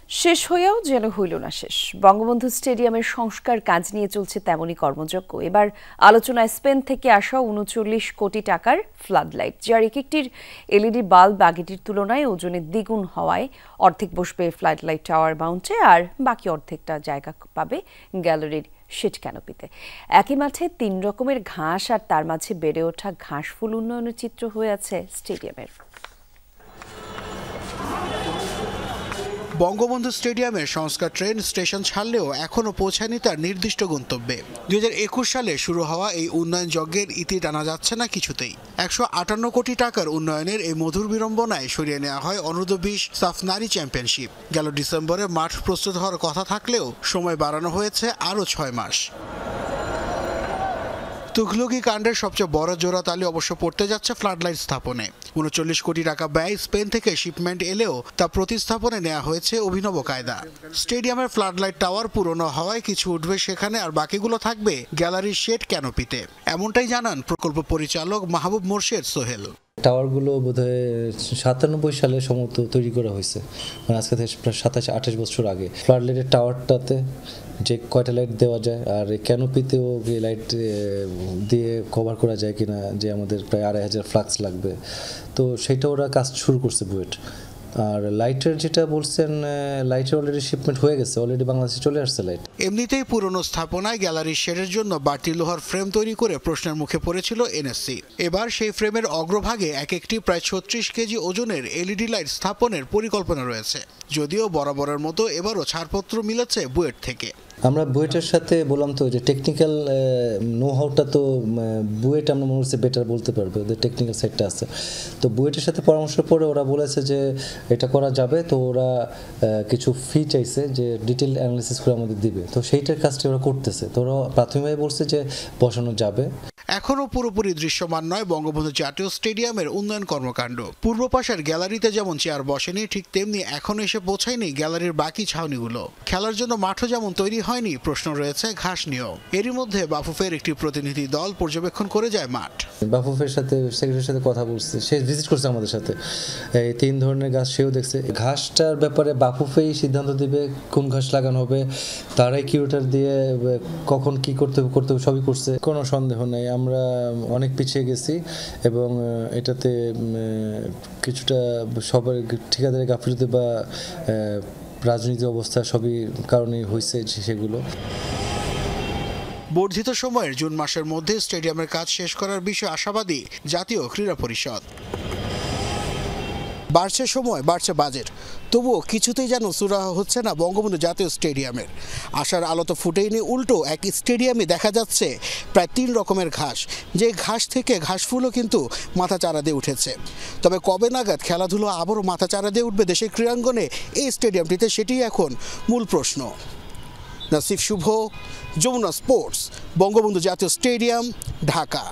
শেষ হয়েও যেন হইল না শেষ। বঙ্গবন্ধু স্টেডিয়ামের সংস্কার কাজ নিয়ে চলছে তেমনই কর্মযজ্ঞ। এবার আলোচনায় স্পেন থেকে আসা ৩৯ কোটি টাকার ফ্লাড লাইট, যার এক একটির এলইডি বাল্ব আগেটির তুলনায় ওজনে দ্বিগুণ হওয়ায় অর্ধেক বসবে ফ্লাড লাইট টাওয়ার মাউন্টে, আর বাকি অর্ধেকটা জায়গা পাবে গ্যালারির শেড ক্যানোপিতে। একই মাঠে ৩ রকমের ঘাস আর তার মাঝে বেড়ে ওঠা ঘাসফুল উন্নয়নের চিত্র হয়ে আছে স্টেডিয়ামের। বঙ্গবন্ধু স্টেডিয়ামের সংস্কার ট্রেন স্টেশন ছাড়লেও এখনও পৌঁছায়নি তার নির্দিষ্ট গন্তব্যে। ২০২১ সালে শুরু হওয়া এই উন্নয়ন যজ্ঞের ইতি টানা যাচ্ছে না কিছুতেই। ১৫৮ কোটি টাকার উন্নয়নের এই মধুর বিড়ম্বনায় সরিয়ে নেওয়া হয় অনূর্ধ্ব-২০ সাফ নারী চ্যাম্পিয়নশিপ। গেল ডিসেম্বরে মাঠ প্রস্তুত হওয়ার কথা থাকলেও সময় বাড়ানো হয়েছে আরও ৬ মাস। তুঘলকি কাণ্ডের সবচেয়ে বড় জোড়াতালি অবশ্য পড়তে যাচ্ছে ফ্লাডলাইট স্থাপনে। ৩৯ কোটি টাকা ব্যয় স্পেন থেকে শিপমেন্ট এলেও তা প্রতিস্থাপনে নেওয়া হয়েছে অভিনব কায়দা। স্টেডিয়ামের ফ্লাডলাইট টাওয়ার পুরনো হওয়ায় কিছু উঠবে সেখানে, আর বাকিগুলো থাকবে গ্যালারির শেড ক্যানোপিতে। এমনটাই জানান প্রকল্প পরিচালক মাহবুব মোর্শেদ সোহেল। টাওয়ারগুলো বোধহয় ৯৭ সালে সম্ভবত তৈরি করা হয়েছে, মানে আজকে থেকে প্রায় ২৭-২৮ বছর আগে। ফ্লাডলাইটের টাওয়ারটাতে যে কয়টা লাইট দেওয়া যায় আর ক্যানোপিতেও লাইট দিয়ে কভার করা যায় কিনা, যে আমাদের প্রায় ২৫০০ ফ্লাক্স লাগবে, তো সেইটা ওরা কাজ শুরু করছে বুয়েট। আর লাইটের যেটা বলছেন, লাইটের অলরেডি শিপমেন্ট হয়ে গেছে, অলরেডি বাংলাদেশে চলে আসছে লাইট। এমনিতেই পুরনো স্থাপনায় গ্যালারির শেডের জন্য বাড়তি লোহার ফ্রেম তৈরি করে প্রশ্নের মুখে পড়েছিল এনএসসি। এবার সেই ফ্রেমের অগ্রভাগে এক একটি প্রায় ৩৬ কেজি ওজনের এলইডি লাইট স্থাপনের পরিকল্পনা রয়েছে। যদিও বরাবরের মতো এবারও ছাড়পত্র মিলেছে বুয়েট থেকে। আমরা বুয়েটের সাথে বললাম তো যে টেকনিক্যাল নো হাউটা তো বুয়েট আমরা মনে হচ্ছে বেটার বলতে পারবে, ওদের টেকনিক্যাল সাইডটা আছে। তো বুয়েটের সাথে পরামর্শ করে ওরা বলেছে যে এটা করা যাবে, তো ওরা কিছু ফি চাইছে যে ডিটেল অ্যানালিসিস করে আমাদের দিবে, তো সেইটার কাজটা ওরা করতেছে। তো ওরা প্রাথমিকভাবে বলছে যে বসানো যাবে। এখনও পুরোপুরি দৃশ্যমান নয় বঙ্গবন্ধু জাতীয় স্টেডিয়ামের উন্নয়ন কর্মকাণ্ড। পূর্ব পাশের গ্যালারিতে যেমন চেয়ার বসেনি, ঠিক তেমনি এখনো এসে পৌঁছায়নি গ্যালারির বাকি ছাউনিগুলো। খেলার জন্য মাঠও যেমন তৈরি হয়নি, প্রশ্ন রয়েছে ঘাস নিয়েও। এরই মধ্যে বাফুফের একটি প্রতিনিধি দল পর্যবেক্ষণ করে যায় মাঠ। বাফুফের সাথে সেক্রেটারির সাথে কথা বলছে, সে ভিজিট করছে আমাদের সাথে, এই ৩ ধরনের ঘাস সেও দেখছে। ঘাসটার ব্যাপারে বাফুফেই সিদ্ধান্ত দিবে কোন ঘাস লাগানো হবে, তারাই কিউরেটার দিয়ে কখন কি করতে হবে সবই করছে, কোনো সন্দেহ নেই। আমরা অনেক পিছিয়ে গেছি এবং এটাতে কিছুটা সবার ঠিকাদারি গাফিলতি বা রাজনীতি অবস্থা সবই কারণে হয়েছে সেগুলো। বর্ধিত সময়ের জুন মাসের মধ্যে স্টেডিয়ামের কাজ শেষ করার বিষয়ে আশাবাদী জাতীয় ক্রীড়া পরিষদ। বাড়ছে সময়, বাড়ছে বাজেট, তবুও কিছুতেই যেন সুরাহা হচ্ছে না বঙ্গবন্ধু জাতীয় স্টেডিয়ামের। আশার আলো তো ফুটেইনি, উল্টো এক স্টেডিয়ামে দেখা যাচ্ছে প্রায় ৩ রকমের ঘাস, যে ঘাস থেকে ঘাসফুলও কিন্তু মাথা চারা দিয়ে উঠেছে। তবে কবে নাগাদ খেলাধুলো আবারও মাথা চারা দিয়ে উঠবে দেশের ক্রীড়াঙ্গনে এই স্টেডিয়ামটিতে, সেটিই এখন মূল প্রশ্ন। নাসিফ শুভ, যমুনা স্পোর্টস, বঙ্গবন্ধু জাতীয় স্টেডিয়াম, ঢাকা।